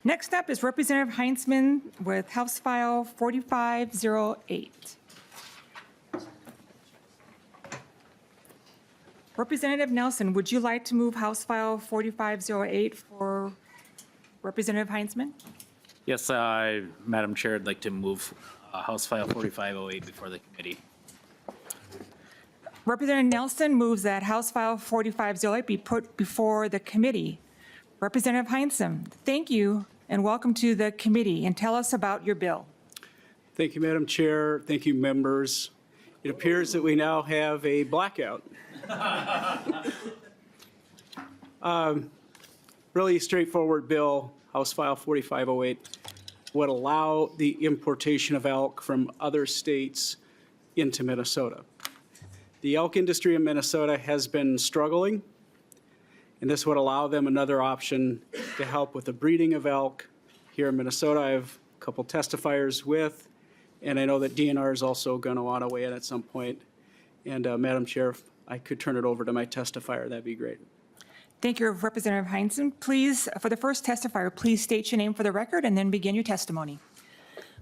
Next up is Representative Heinzman with House File 4508. Representative Nelson, would you like to move House File 4508 for Representative Heinzman? Yes, Madam Chair, I'd like to move House File 4508 before the committee. Representative Nelson moves that House File 4508 be put before the committee. Representative Heinzman, thank you and welcome to the committee, and tell us about your bill. Thank you, Madam Chair. Thank you, members. It appears that we now have a blackout. Really straightforward bill. House File 4508 would allow the importation of elk from other states into Minnesota. The elk industry in Minnesota has been struggling, and this would allow them another option to help with the breeding of elk here in Minnesota. I have a couple testifiers with, and I know that DNR is also going to want to weigh in at some point. And Madam Chair, if I could turn it over to my testifier, that'd be great. Thank you, Representative Heinzman. Please, for the first testifier, please state your name for the record and then begin your testimony.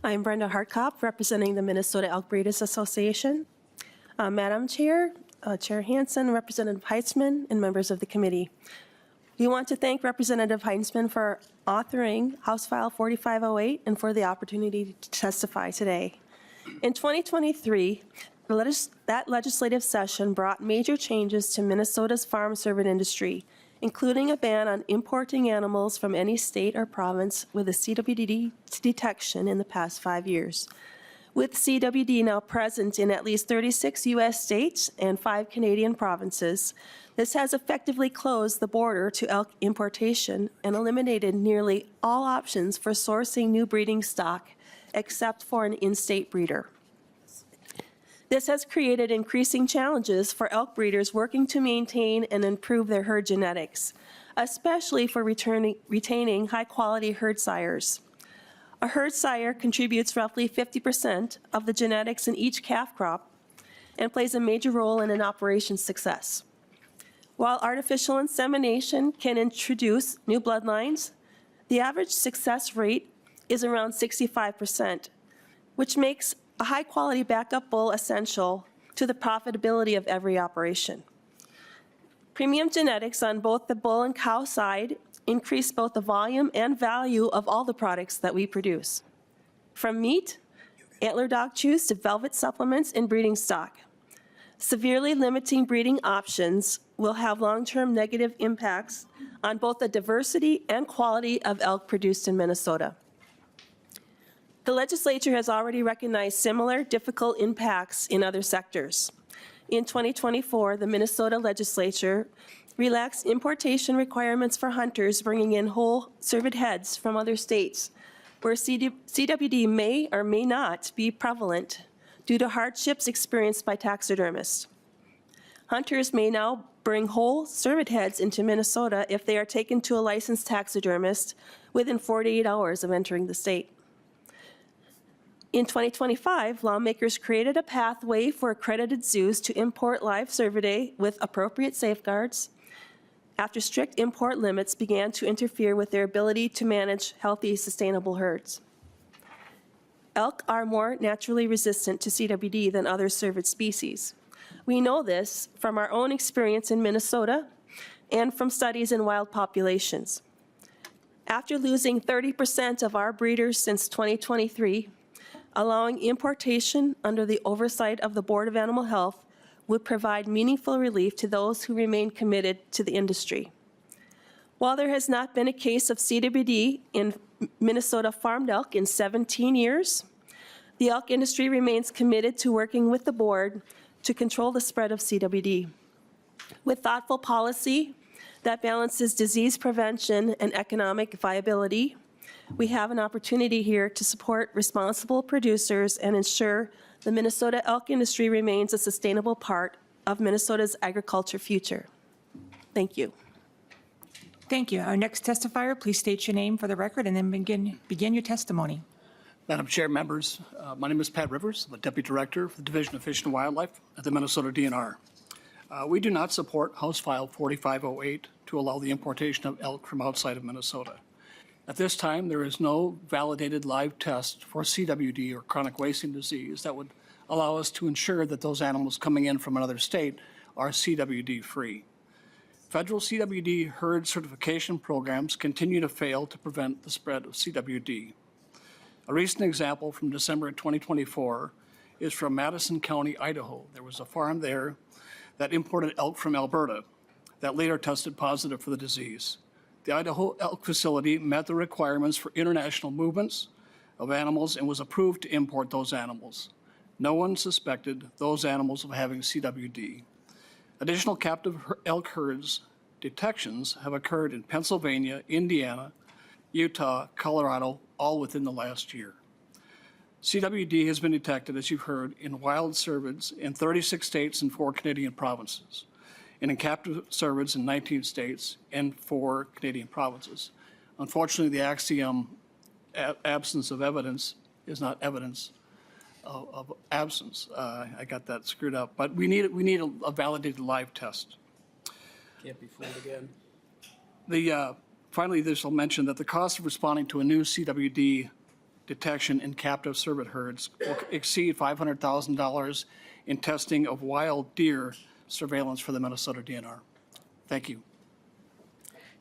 I'm Brenda Hartkopf, representing the Minnesota Elk Breeders Association. Madam Chair, Chair Hansen, Representative Heitzman, and members of the committee. We want to thank Representative Heinzman for authoring House File 4508 and for the opportunity to testify today. In 2023, that legislative session brought major changes to Minnesota's farm servant industry, including a ban on importing animals from any state or province with a CWD detection in the past 5 years. With CWD now present in at least 36 U.S. states and 5 Canadian provinces, this has effectively closed the border to elk importation and eliminated nearly all options for sourcing new breeding stock, except for an in-state breeder. This has created increasing challenges for elk breeders working to maintain and improve their herd genetics, especially for retaining high-quality herd sires. A herd sire contributes roughly 50% of the genetics in each calf crop and plays a major role in an operation's success. While artificial insemination can introduce new bloodlines, the average success rate is around 65%, which makes a high-quality backup bull essential to the profitability of every operation. Premium genetics on both the bull and cow side increase both the volume and value of all the products that we produce, from meat, antler dog chews, to velvet supplements and breeding stock. Severely limiting breeding options will have long-term negative impacts on both the diversity and quality of elk produced in Minnesota. The legislature has already recognized similar difficult impacts in other sectors. In 2024, the Minnesota legislature relaxed importation requirements for hunters bringing in whole cervid heads from other states, where CWD may or may not be prevalent due to hardships experienced by taxidermists. Hunters may now bring whole cervid heads into Minnesota if they are taken to a licensed taxidermist within 48 hours of entering the state. In 2025, lawmakers created a pathway for accredited zoos to import live cervidae with appropriate safeguards after strict import limits began to interfere with their ability to manage healthy, sustainable herds. Elk are more naturally resistant to CWD than other cervid species. We know this from our own experience in Minnesota and from studies in wild populations. After losing 30% of our breeders since 2023, allowing importation under the oversight of the Board of Animal Health would provide meaningful relief to those who remain committed to the industry. While there has not been a case of CWD in Minnesota farmed elk in 17 years, the elk industry remains committed to working with the board to control the spread of CWD. With thoughtful policy that balances disease prevention and economic viability, we have an opportunity here to support responsible producers and ensure the Minnesota elk industry remains a sustainable part of Minnesota's agriculture future. Thank you. Thank you. Our next testifier, please state your name for the record and then begin your testimony. Madam Chair, members, my name is Pat Rivers. I'm the Deputy Director for the Division of Fish and Wildlife at the Minnesota DNR. We do not support House File 4508 to allow the importation of elk from outside of Minnesota. At this time, there is no validated live test for CWD or chronic wasting disease that would allow us to ensure that those animals coming in from another state are CWD-free. Federal CWD herd certification programs continue to fail to prevent the spread of CWD. A recent example from December 2024 is from Madison County, Idaho. There was a farm there that imported elk from Alberta that later tested positive for the disease. The Idaho elk facility met the requirements for international movements of animals and was approved to import those animals. No one suspected those animals of having CWD. Additional captive elk herds detections have occurred in Pennsylvania, Indiana, Utah, Colorado, all within the last year. CWD has been detected, as you've heard, in wild cervids in 36 states and 4 Canadian provinces, and in captive cervids in 19 states and 4 Canadian provinces. Unfortunately, the axiom absence of evidence is not evidence of absence. I got that screwed up, but we need a validated live test. Can't be fooled again. Finally, this will mention that the cost of responding to a new CWD detection in captive cervid herds will exceed $500,000 in testing of wild deer surveillance for the Minnesota DNR. Thank you.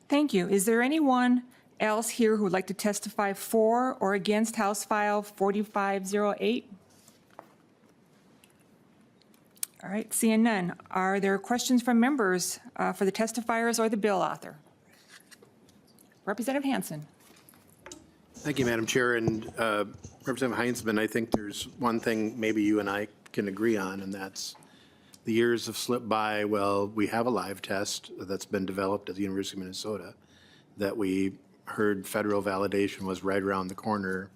Thank you. Is there anyone else here who would like to testify for or against House File 4508? All right, seeing none. Are there questions from members for the testifiers or the bill author? Representative Hansen. Thank you, Madam Chair. And Representative Heinzman, I think there's one thing maybe you and I can agree on, and that's the years have slipped by. Well, we have a live test that's been developed at the University of Minnesota that we heard federal validation was right around the corner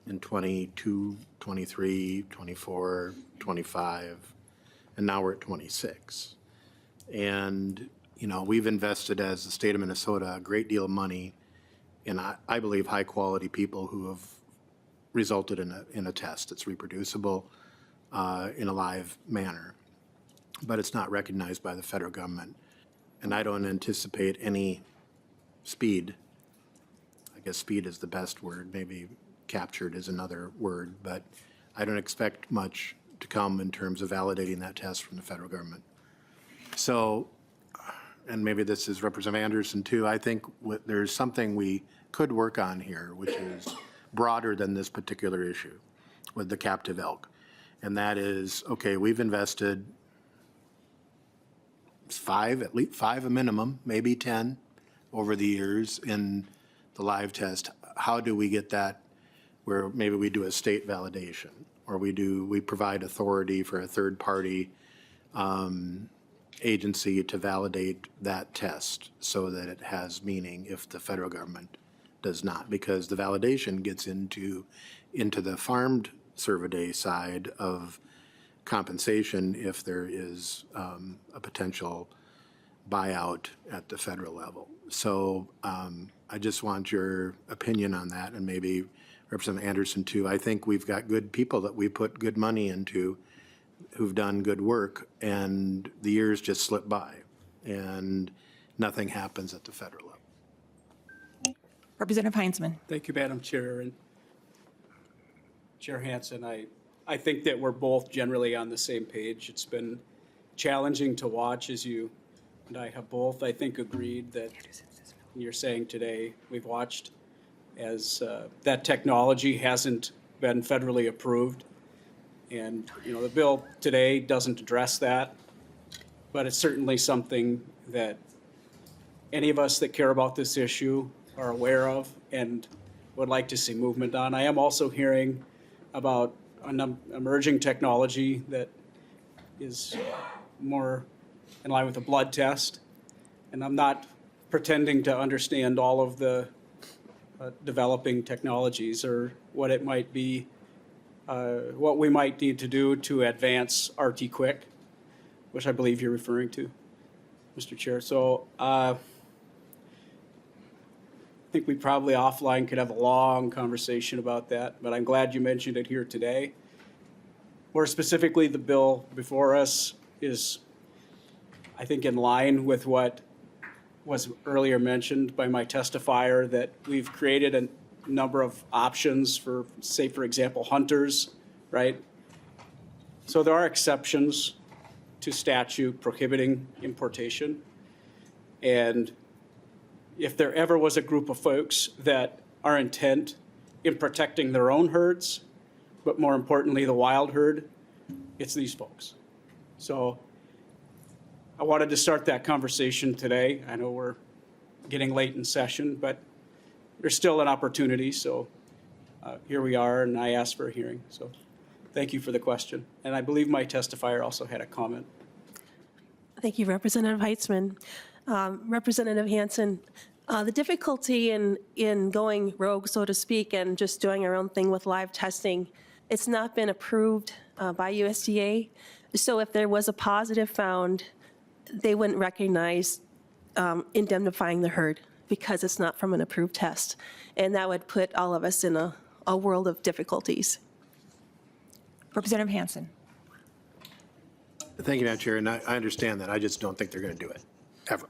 in 22, 23, 24, 25, and now we're at 26. And, you know, we've invested as the state of Minnesota a great deal of money in, I believe, high-quality people who have resulted in a test that's reproducible in a live manner. But it's not recognized by the federal government. And I don't anticipate any speed. I guess speed is the best word. Maybe captured is another word. But I don't expect much to come in terms of validating that test from the federal government. So, and maybe this is Representative Anderson too, I think there's something we could work on here, which is broader than this particular issue with the captive elk. And that is, okay, we've invested at least five a minimum, maybe 10 over the years in the live test. How do we get that where maybe we do a state validation, or we provide authority for a third party agency to validate that test so that it has meaning if the federal government does not, because the validation gets into the farmed Cervidae side of compensation if there is a potential buyout at the federal level. So I just want your opinion on that, and maybe Representative Anderson too. I think we've got good people that we put good money into who've done good work, and the years just slip by and nothing happens at the federal level. Representative Heinzman. Thank you, Madam Chair. And Chair Hansen, I think that we're both generally on the same page. It's been challenging to watch, as you and I have both, I think, agreed that you're saying today we've watched as that technology hasn't been federally approved. And, you know, the bill today doesn't address that, but it's certainly something that any of us that care about this issue are aware of and would like to see movement on. I am also hearing about an emerging technology that is more in line with a blood test. And I'm not pretending to understand all of the developing technologies or what it might be, what we might need to do to advance RT Quick, which I believe you're referring to, Mr. Chair. So I think we probably offline could have a long conversation about that, but I'm glad you mentioned it here today. More specifically, the bill before us is, I think, in line with what was earlier mentioned by my testifier, that we've created a number of options for, say, for example, hunters, right? So there are exceptions to statute prohibiting importation. And if there ever was a group of folks that are intent in protecting their own herds, but more importantly, the wild herd, it's these folks. So I wanted to start that conversation today. I know we're getting late in session, but there's still an opportunity. So here we are, and I asked for a hearing. So thank you for the question. And I believe my testifier also had a comment. Thank you, Representative Heitzman. Representative Hansen, the difficulty in going rogue, so to speak, and just doing our own thing with live testing, it's not been approved by USDA. So if there was a positive found, they wouldn't recognize indemnifying the herd because it's not from an approved test. And that would put all of us in a world of difficulties. Representative Hansen. Thank you, Madam Chair, and I understand that. I just don't think they're going to do it, ever.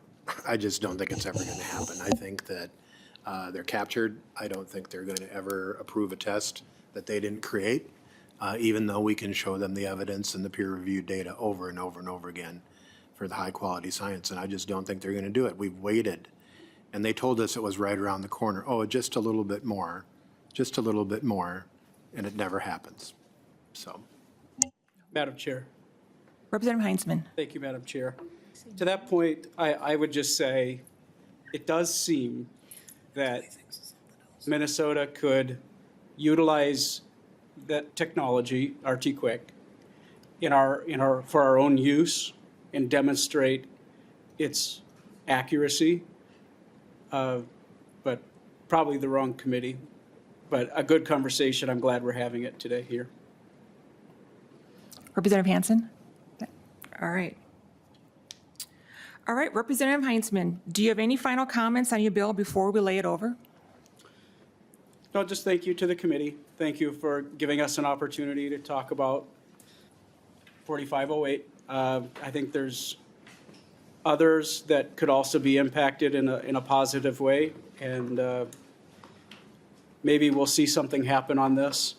I just don't think it's ever going to happen. I think that they're captured. I don't think they're going to ever approve a test that they didn't create, even though we can show them the evidence and the peer-reviewed data over and over and over again for the high-quality science, and I just don't think they're going to do it. We've waited, and they told us it was right around the corner. Oh, just a little bit more, and it never happens. So. Madam Chair. Representative Heinzman. Thank you, Madam Chair. To that point, I would just say, it does seem that Minnesota could utilize that technology, RT-Quick, for our own use and demonstrate its accuracy, but probably the wrong committee. But a good conversation. I'm glad we're having it today here. Representative Hansen? All right. All right, Representative Heinzman, do you have any final comments on your bill before we lay it over? No, just thank you to the committee. Thank you for giving us an opportunity to talk about 4508. I think there's others that could also be impacted in a positive way, and maybe we'll see something happen on this.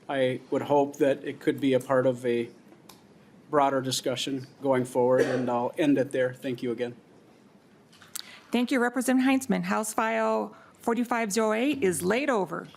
I would hope that it could be a part of a broader discussion going forward, and I'll end it there. Thank you again. Thank you, Representative Heinzman. House File 4508 is laid over.